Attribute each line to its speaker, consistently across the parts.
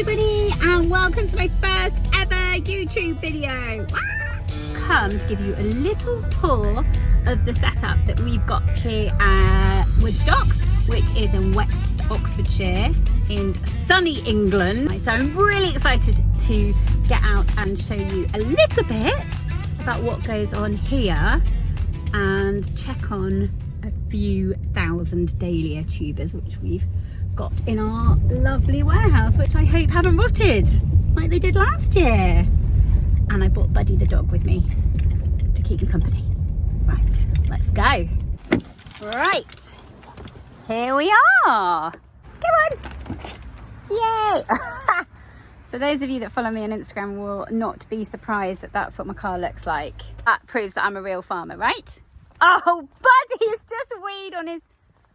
Speaker 1: everybody, and welcome to my first ever YouTube video. Come to give you a little tour of the setup that we've got here at Woodstock, which is in West Oxfordshire in sunny England. So I'm really excited to get out and show you a little bit about what goes on here and check on a few thousand Dahlia tubers which we've got in our lovely warehouse, which I hope haven't rotted like they did last year. And I brought Buddy the dog with me to keep me company. Right, let's go. Right, here we are. Come on. Yay. So those of you that follow me on Instagram will not be surprised that that's what my car looks like. That proves that I'm a real farmer, right? Oh, Buddy's just weed on his...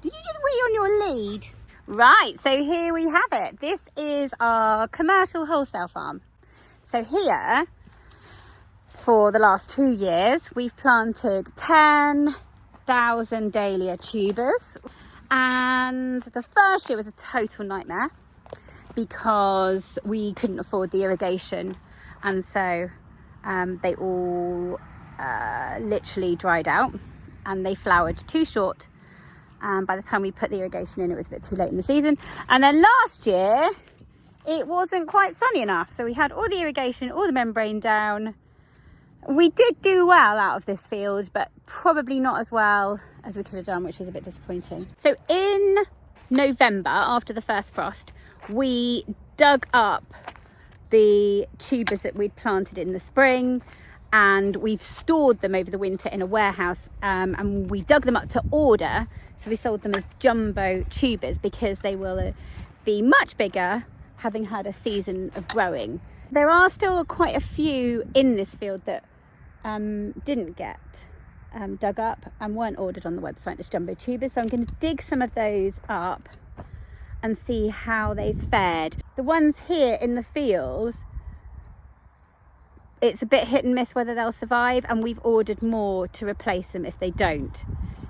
Speaker 1: Did you just wee on your lead? Right, so here we have it. This is our commercial wholesale farm. So here, for the last 2 years, we've planted 10,000 Dahlia tubers. And the first year was a total nightmare because we couldn't afford the irrigation. And so they all literally dried out and they flowered too short. And by the time we put the irrigation in, it was a bit too late in the season. And then last year, it wasn't quite sunny enough. So we had all the irrigation, all the membrane down. We did do well out of this field, but probably not as well as we could have done, which was a bit disappointing. So in November, after the first frost, we dug up the tubers that we'd planted in the spring, and we've stored them over the winter in a warehouse, and we dug them up to order. So we sold them as jumbo tubers because they will be much bigger having had a season of growing. There are still quite a few in this field that didn't get dug up and weren't ordered on the website as jumbo tubers. So I'm going to dig some of those up and see how they've fared. The ones here in the field, it's a bit hit and miss whether they'll survive, and we've ordered more to replace them if they don't.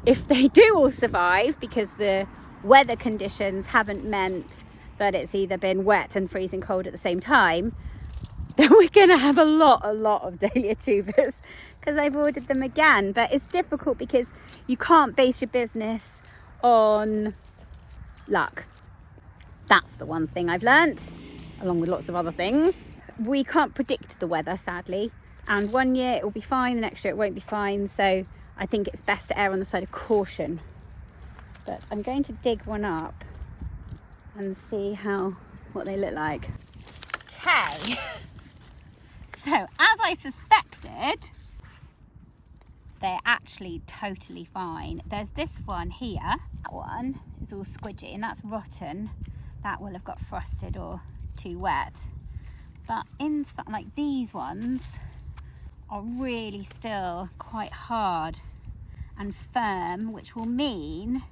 Speaker 1: If they do all survive, because the weather conditions haven't meant that it's either been wet and freezing cold at the same time, then we're going to have a lot of Dahlia tubers because I've ordered them again. But it's difficult because you can't base your business on luck. That's the one thing I've learnt, along with lots of other things. We can't predict the weather, sadly, and one year it will be fine, the next year it won't be fine. So I think it's best to err on the side of caution. But I'm going to dig one up and see what they look like. Okay. So as I suspected, they're actually totally fine. There's this one here. That one is all squidgy and that's rotten. That will have got frosted or too wet. But inside, like these ones, are really still quite hard and firm, which will mean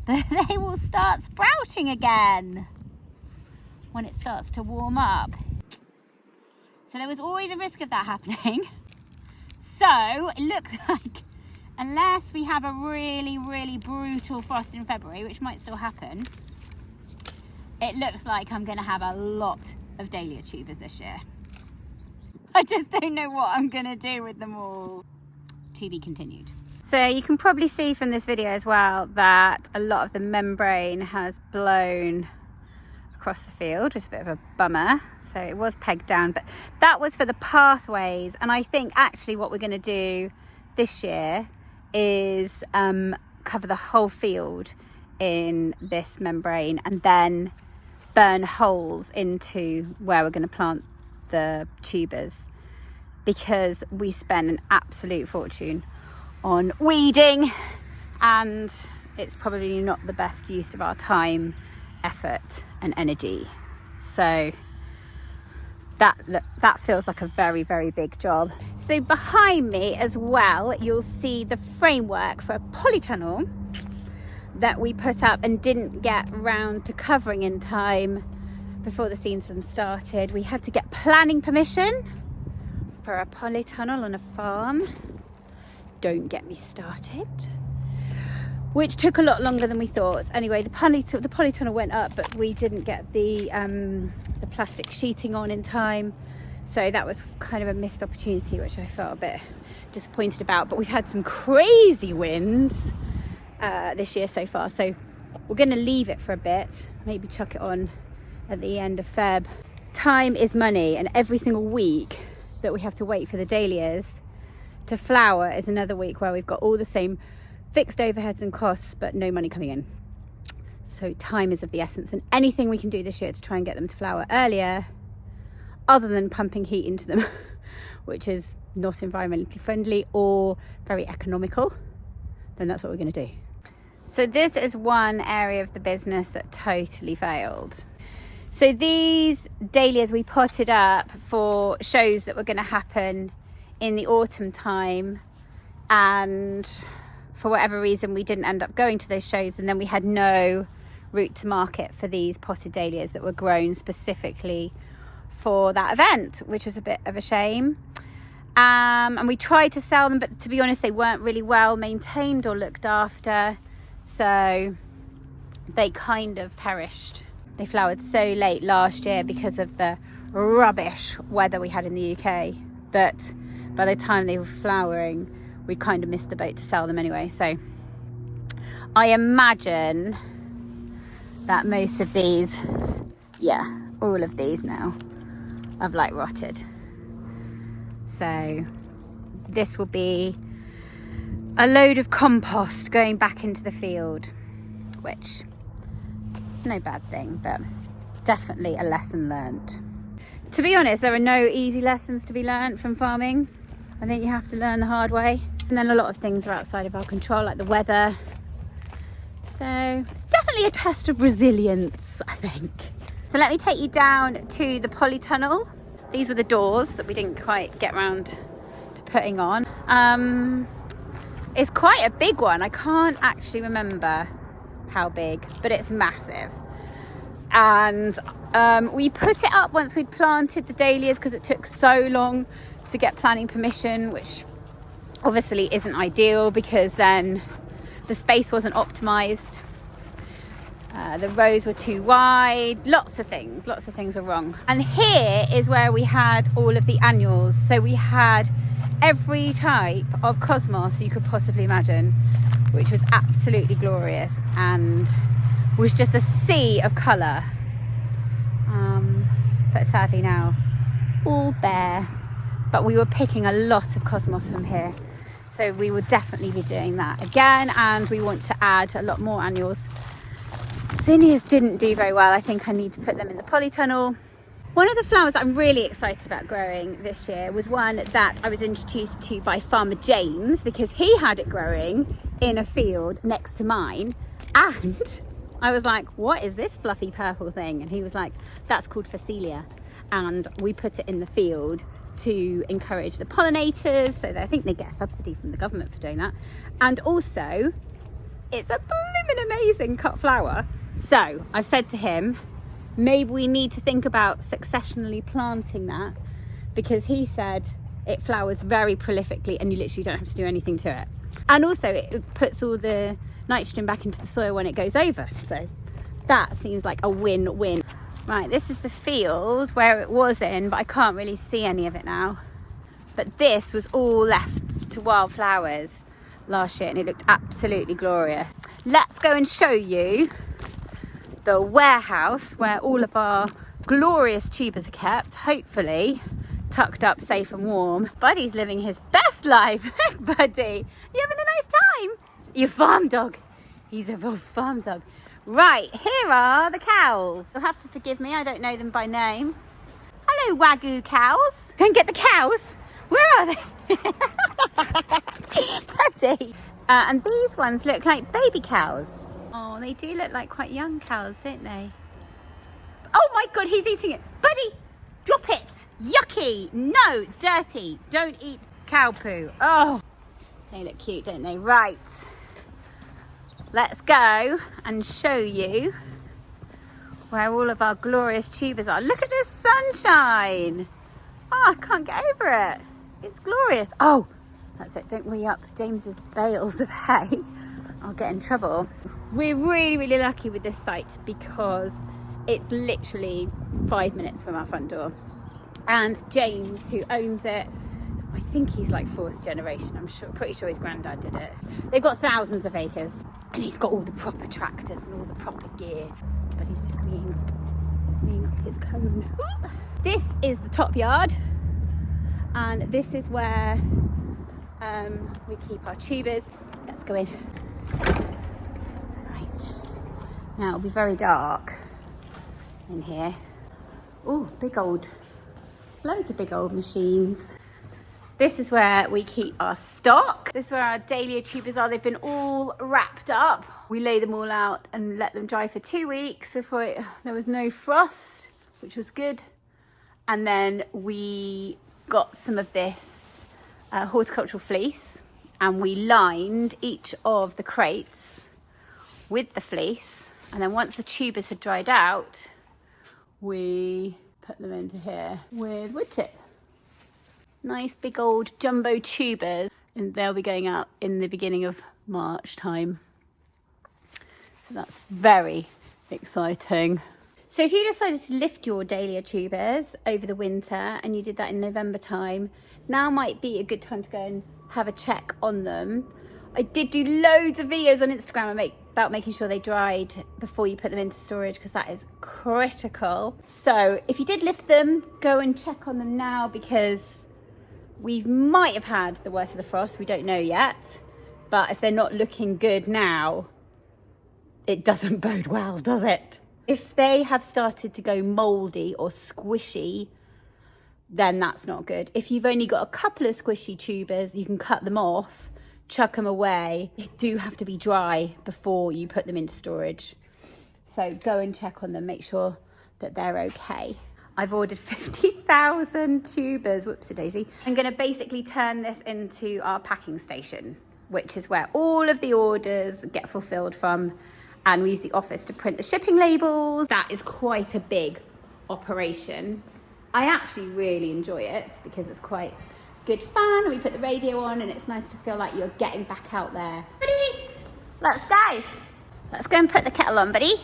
Speaker 1: that they will start sprouting again when it starts to warm up. So there was always a risk of that happening. So it looks like, unless we have a really brutal frost in February, which might still happen, it looks like I'm going to have a lot of Dahlia tubers this year. I just don't know what I'm going to do with them all. To be continued. So you can probably see from this video as well that a lot of the membrane has blown across the field, which is a bit of a bummer. So it was pegged down, but that was for the pathways. And I think actually what we're going to do this year is cover the whole field in this membrane and then burn holes into where we're going to plant the tubers, because we spend an absolute fortune on weeding and it's probably not the best use of our time, effort and energy. So that feels like a very big job. So behind me as well, you'll see the framework for a polytunnel that we put up and didn't get round to covering in time before the season started. We had to get planning permission for a polytunnel on a farm. Don't get me started. which took a lot longer than we thought. Anyway, the polytunnel went up, but we didn't get the plastic sheeting on in time. So that was kind of a missed opportunity, which I felt a bit disappointed about. But we've had some crazy winds this year so far. So we're going to leave it for a bit, maybe chuck it on at the end of Feb. Time is money, and every single week that we have to wait for the dahlias to flower is another week where we've got all the same fixed overheads and costs, but no money coming in. So time is of the essence, and anything we can do this year to try and get them to flower earlier, other than pumping heat into them, which is not environmentally friendly or very economical, then that's what we're going to do. So this is one area of the business that totally failed. So these dahlias we potted up for shows that were going to happen in the autumn time, and for whatever reason we didn't end up going to those shows, and then we had no route to market for these potted dahlias that were grown specifically for that event, which was a bit of a shame. And we tried to sell them, but to be honest, they weren't really well maintained or looked after, so they kind of perished. They flowered so late last year because of the rubbish weather we had in the UK that by the time they were flowering, we kind of missed the boat to sell them anyway. So I imagine that most of these, yeah, all of these now have like rotted. So this will be a load of compost going back into the field, which no bad thing, but definitely a lesson learnt. To be honest, there are no easy lessons to be learnt from farming. I think you have to learn the hard way. And then a lot of things are outside of our control, like the weather. So it's definitely a test of resilience, I think. So let me take you down to the polytunnel. These were the doors that we didn't quite get around to putting on. It's quite a big one. I can't actually remember how big, but it's massive. And we put it up once we'd planted the dahlias because it took so long to get planning permission, which obviously isn't ideal because then the space wasn't optimized. The rows were too wide, lots of things were wrong. And here is where we had all of the annuals. So we had every type of cosmos you could possibly imagine, which was absolutely glorious and was just a sea of colour. But sadly now all bare. But we were picking a lot of cosmos from here, so we will definitely be doing that again, and we want to add a lot more annuals. Zinnias didn't do very well. I think I need to put them in the polytunnel. One of the flowers I'm really excited about growing this year was one that I was introduced to by Farmer James, because he had it growing in a field next to mine, and I was like, what is this fluffy purple thing? And he was like, that's called phacelia, and we put it in the field to encourage the pollinators, so that I think they get a subsidy from the government for doing that. And also it's a blooming amazing cut flower. So I've said to him, maybe we need to think about successionally planting that, because he said it flowers very prolifically and you literally don't have to do anything to it. And also it puts all the nitrogen back into the soil when it goes over. So that seems like a win-win. Right, this is the field where it was in, but I can't really see any of it now. But this was all left to wildflowers last year and it looked absolutely glorious. Let's go and show you the warehouse where all of our glorious tubers are kept, hopefully tucked up safe and warm. Buddy's living his best life. Look, Buddy, you having a nice time? You're a farm dog. He's a real farm dog. Right, here are the cows. You'll have to forgive me, I don't know them by name. Hello, Wagyu cows. Go and get the cows. Where are they? Pretty. And these ones look like baby cows. Oh, they do look like quite young cows, don't they? Oh my God, he's eating it. Buddy, drop it. Yucky. No, dirty. Don't eat cow poo. Oh, they look cute, don't they? Right. Let's go and show you where all of our glorious tubers are. Look at this sunshine. Oh, I can't get over it. It's glorious. Oh, that's it. Don't worry up James's bales of hay. I'll get in trouble. We're really lucky with this site because it's literally 5 minutes from our front door. And James, who owns it, I think he's like 4th generation. Pretty sure his granddad did it. They've got thousands of acres, and he's got all the proper tractors and all the proper gear. But he's just cleaning up his cone. This is the top yard, and this is where we keep our tubers. Let's go in. Right. Now it'll be very dark in here. Oh, loads of big old machines. This is where we keep our stock. This is where our Dahlia tubers are. They've been all wrapped up. We lay them all out and let them dry for 2 weeks before there was no frost, which was good. And then we got some of this horticultural fleece, and we lined each of the crates with the fleece. And then once the tubers had dried out, we put them into here with wood chip. Nice big old jumbo tubers, and they'll be going out in the beginning of March time. So that's very exciting. So if you decided to lift your Dahlia tubers over the winter and you did that in November time, now might be a good time to go and have a check on them. I did do loads of videos on Instagram about making sure they dried before you put them into storage, because that is critical. So if you did lift them, go and check on them now, because we might have had the worst of the frost. We don't know yet. But if they're not looking good now, it doesn't bode well, does it? If they have started to go mouldy or squishy, then that's not good. If you've only got a couple of squishy tubers, you can cut them off, chuck them away. They do have to be dry before you put them into storage. So go and check on them, make sure that they're okay. I've ordered 50,000 tubers, whoopsie daisy. I'm gonna basically turn this into our packing station, which is where all of the orders get fulfilled from. And we use the office to print the shipping labels. That is quite a big operation. I actually really enjoy it because it's quite good fun. We put the radio on and it's nice to feel like you're getting back out there. Buddy, let's go. Let's go and put the kettle on, buddy.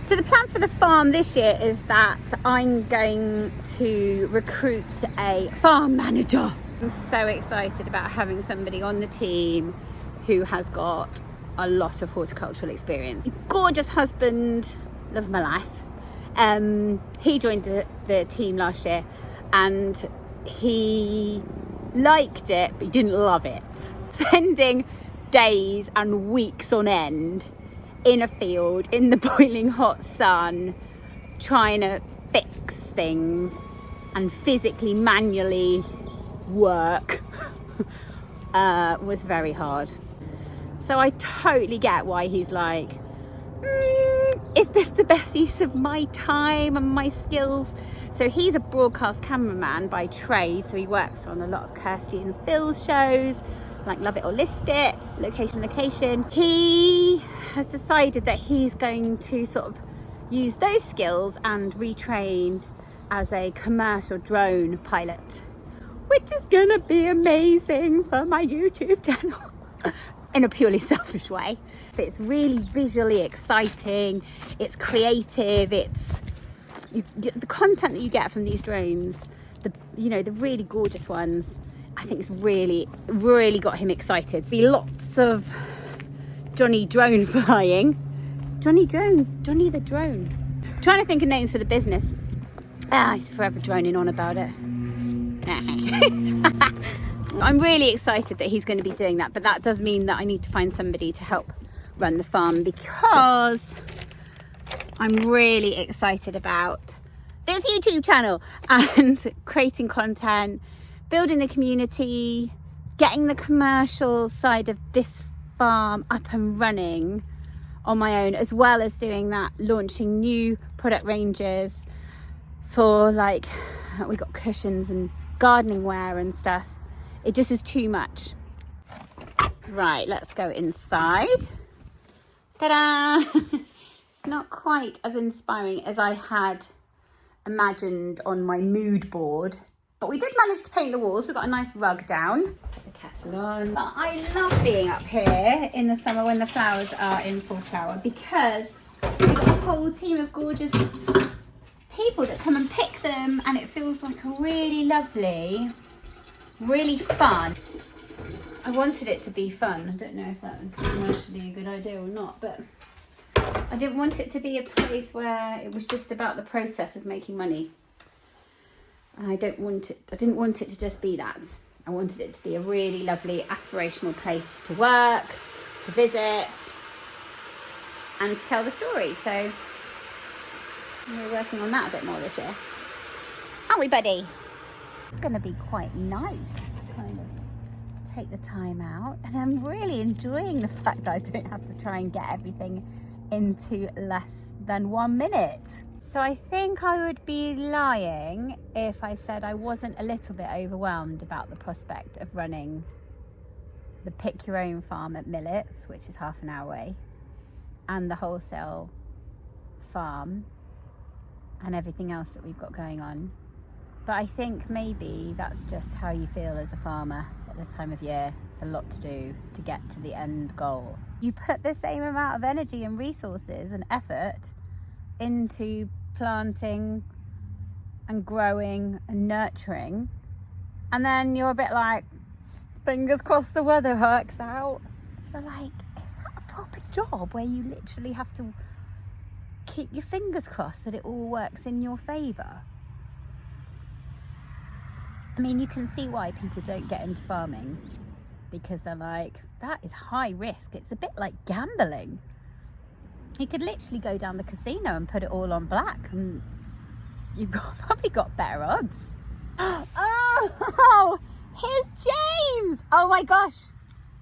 Speaker 1: So the plan for the farm this year is that I'm going to recruit a farm manager. I'm so excited about having somebody on the team who has got a lot of horticultural experience. Gorgeous husband, love of my life. He joined the team last year and he liked it, but he didn't love it. Spending days and weeks on end in a field in the boiling hot sun trying to fix things and physically manually work was very hard. So I totally get why he's like, is this the best use of my time and my skills? So he's a broadcast cameraman by trade, so he works on a lot of Kirsty and Phil's shows, like Love It or List It, Location. He has decided that he's going to sort of use those skills and retrain as a commercial drone pilot, which is gonna be amazing for my YouTube channel in a purely selfish way. It's really visually exciting, it's creative, the content that you get from these drones, the really gorgeous ones, I think it's really got him excited. See lots of Jonny drone flying. Jonny the drone. I'm trying to think of names for the business. He's forever droning on about it. I'm really excited that he's going to be doing that, but that does mean that I need to find somebody to help run the farm, because I'm really excited about this YouTube channel and creating content, building the community, getting the commercial side of this farm up and running on my own, as well as doing that, launching new product ranges for, like, we got cushions and gardening wear and stuff. It just is too much. Right, let's go inside. Ta-da! It's not quite as inspiring as I had imagined on my mood board, but we did manage to paint the walls. We've got a nice rug down. The kettle salon. But I love being up here in the summer when the flowers are in full flower, because we've got a whole team of gorgeous people that come and pick them, and it feels like a really lovely, really fun. I wanted it to be fun. I don't know if that was commercially a good idea or not, but I didn't want it to be a place where it was just about the process of making money. I didn't want it to just be that. I wanted it to be a really lovely, aspirational place to work, to visit, and to tell the story. So we're working on that a bit more this year. Aren't we, buddy? It's going to be quite nice to kind of take the time out. And I'm really enjoying the fact that I don't have to try and get everything into less than 1 minute. So I think I would be lying if I said I wasn't a little bit overwhelmed about the prospect of running the pick your own farm at Millets, which is half an hour away, and the wholesale farm and everything else that we've got going on. But I think maybe that's just how you feel as a farmer at this time of year. It's a lot to do to get to the end goal. You put the same amount of energy and resources and effort into planting and growing and nurturing, and then you're a bit like, fingers crossed the weather works out. You're like, is that a proper job where you literally have to keep your fingers crossed that it all works in your favour? I mean, you can see why people don't get into farming, because they're like, that is high risk. It's a bit like gambling. You could literally go down the casino and put it all on black, and you've probably got better odds. Oh, here's James. Oh my gosh,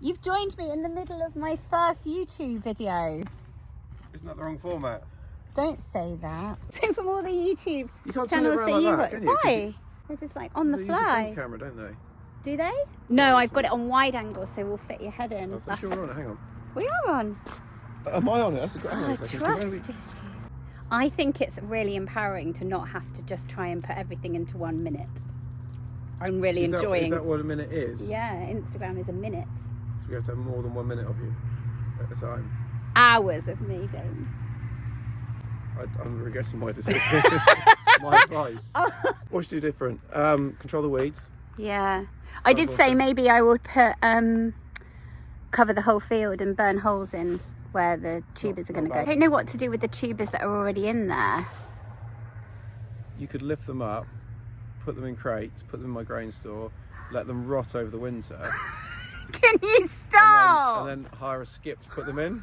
Speaker 1: you've joined me in the middle of my first YouTube video.
Speaker 2: Isn't that the wrong format?
Speaker 1: Don't say that. So from all the YouTube
Speaker 2: You can't
Speaker 1: channels
Speaker 2: turn it around
Speaker 1: that
Speaker 2: like that, can you?
Speaker 1: why? They're just like on the
Speaker 2: They use a
Speaker 1: fly.
Speaker 2: front camera, don't they?
Speaker 1: Do they? No, I've got it on wide angle, so we'll fit your head in.
Speaker 2: I thought you were on it. Hang on.
Speaker 1: We are on.
Speaker 2: Am I on it? That's a good. Hang on a
Speaker 1: Oh,
Speaker 2: second.
Speaker 1: trust issues. I think it's really empowering to not have to just try and put everything into 1 minute. I'm really enjoying.
Speaker 2: Is that what a minute is?
Speaker 1: Yeah, Instagram is a minute.
Speaker 2: So we have to have more than 1 minute of you at a time.
Speaker 1: Hours of me, James.
Speaker 2: I'm regretting my decision. My advice. What should you do different? Control the weeds.
Speaker 1: Yeah. I did say maybe I would put cover the whole field and burn holes in where the tubers are going to go. I don't know what to do with the tubers that are already in there.
Speaker 2: You could lift them up, put them in crates, put them in my grain store, let them rot over the winter.
Speaker 1: Can you stop?
Speaker 2: And then hire a skip to put them in.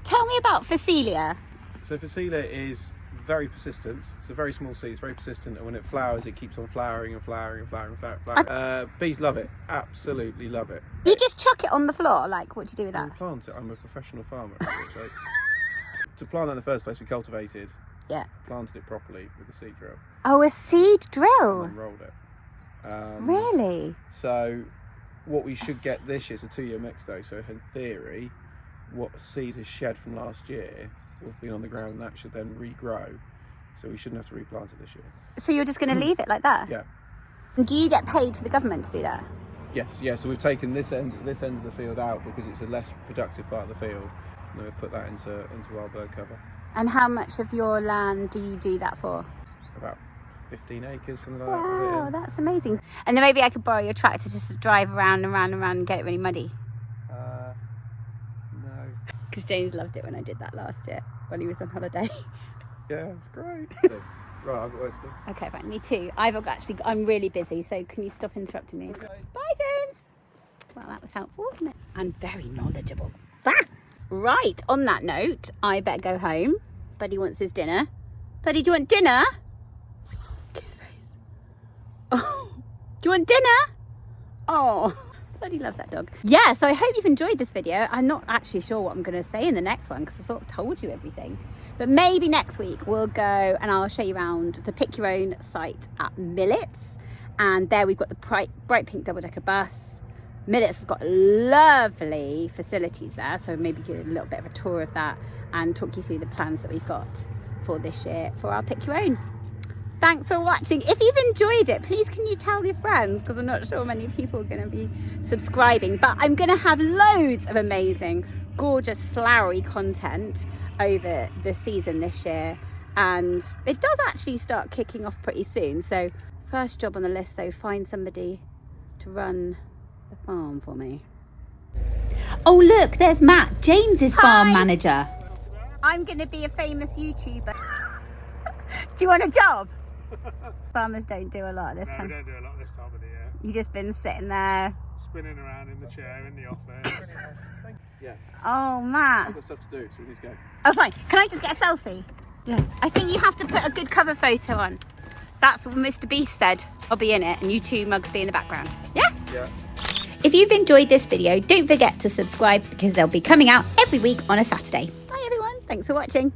Speaker 1: Tell me about phacelia.
Speaker 2: So phacelia is very persistent. It's a very small seed. It's very persistent, and when it flowers, it keeps on flowering and flowering and flowering and flowering. Bees love it. Absolutely love it.
Speaker 1: You just chuck it on the floor. Like, what do you do with that?
Speaker 2: I plant it. I'm a professional farmer. So to plant that in the first place, we cultivated.
Speaker 1: Yeah.
Speaker 2: Planted it properly with a seed drill.
Speaker 1: Oh, a seed drill.
Speaker 2: And then rolled it.
Speaker 1: Really?
Speaker 2: So what we should get this year is a 2-year mix, though. So in theory, what seed has shed from last year will be on the ground, and that should then regrow. So we shouldn't have to replant it this year.
Speaker 1: So you're just going to leave it like that?
Speaker 2: Yeah.
Speaker 1: And do you get paid for the government to do that?
Speaker 2: Yes, yeah. So we've taken this end of the field out because it's a less productive part of the field, and then we've put that into wild bird cover.
Speaker 1: And how much of your land do you do that for?
Speaker 2: About 15 acres, something like
Speaker 1: Wow,
Speaker 2: that.
Speaker 1: that's amazing. And then maybe I could borrow your tractor just to drive around and around and around and get it really muddy.
Speaker 2: No.
Speaker 1: Because James loved it when I did that last year when he was on holiday.
Speaker 2: Yeah, it's great. So, right, I've got work to do.
Speaker 1: Okay, fine. Me too. I'm really busy, so can you stop interrupting me?
Speaker 2: Okay.
Speaker 1: Bye, James. Well, that was helpful, wasn't it? And very knowledgeable. Right, on that note, I better go home. Buddy wants his dinner. Buddy, do you want dinner? Kiss face. Oh, do you want dinner? Oh, bloody love that dog. Yeah, so I hope you've enjoyed this video. I'm not actually sure what I'm going to say in the next one because I sort of told you everything. But maybe next week we'll go and I'll show you around the Pick Your Own site at Millets. And there we've got the bright pink double-decker bus. Millets has got lovely facilities there, so maybe do a little bit of a tour of that and talk you through the plans that we've got for this year for our Pick Your Own. Thanks for watching. If you've enjoyed it, please can you tell your friends, because I'm not sure many people are going to be subscribing, but I'm going to have loads of amazing, gorgeous, flowery content over the season this year, and it does actually start kicking off pretty soon. So first job on the list though, find somebody to run the farm for me. Oh look, there's Matt, James's farm manager. I'm going to be a famous YouTuber. Do you want a job? Farmers don't do a lot this time.
Speaker 3: No, we don't do a lot this time of the year.
Speaker 1: You've just been sitting there.
Speaker 3: Spinning around in the chair in the office.
Speaker 2: Yes.
Speaker 1: Oh, Matt.
Speaker 2: I've got stuff to do, so we need to go.
Speaker 1: Oh, fine. Can I just get a selfie? Yeah. I think you have to put a good cover photo on. That's what Mr. Beast said. I'll be in it and you two mugs be in the background. Yeah?
Speaker 2: Yeah.
Speaker 1: If you've enjoyed this video, don't forget to subscribe because they'll be coming out every week on a Saturday. Bye, everyone. Thanks for watching.